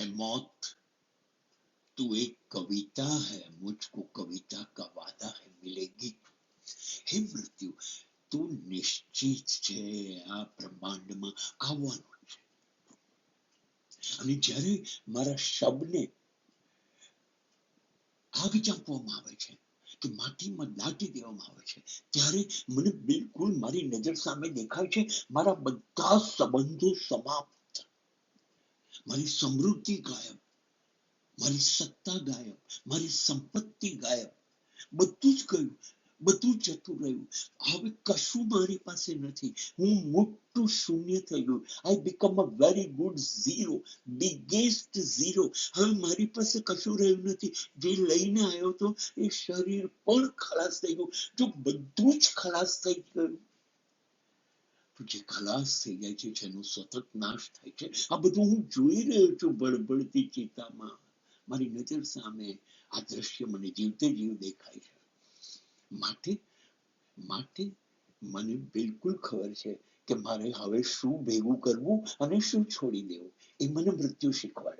है मौत तू एक कविता है, मुझको कविता का वादा है मिलेगी। हे मृत्यु તું નિશ્ચિત છે આ બ્રહ્માંડમાં આવવાનું છે, અને જ્યારે મારા શબને આગ ચાંપવામાં આવે છે કે માટીમાં દાટી દેવામાં આવે છે, ત્યારે મને બિલકુલ મારી નજર સામે દેખાય છે મારા બધા સંબંધો સમાપ્ત, મારી સમૃદ્ધિ ગાયબ, મારી સત્તા ગાયબ, મારી સંપત્તિ ગાયબ, બધું જ ગયું, બધું જતું રહ્યું. હવે કશું મારી પાસે નથી. હું મોટું શૂન્ય થઈ ગયું. I become a very good zero, biggest zero. હવે મારી પાસે કશું રહ્યું નથી. જે લઈને આવ્યો હતો એ શરીર પણ ખલાસ થઈ ગયું. જો બધું જ ખલાસ થઈ ગયું, તો જે ખલાસ થઈ જાય છે જેનો સતત નાશ થાય છે, આ બધું હું જોઈ રહ્યો છું બળબળતી ચિતામાં. મારી નજર સામે આ દ્રશ્ય મને જીવતે જીવ દેખાય છે. માટે માટે મને બિલકુલ ખબર છે કે મારે હવે શું ભેગું કરવું અને શું છોડી દેવું, એ મને મૃત્યુ શીખવાડે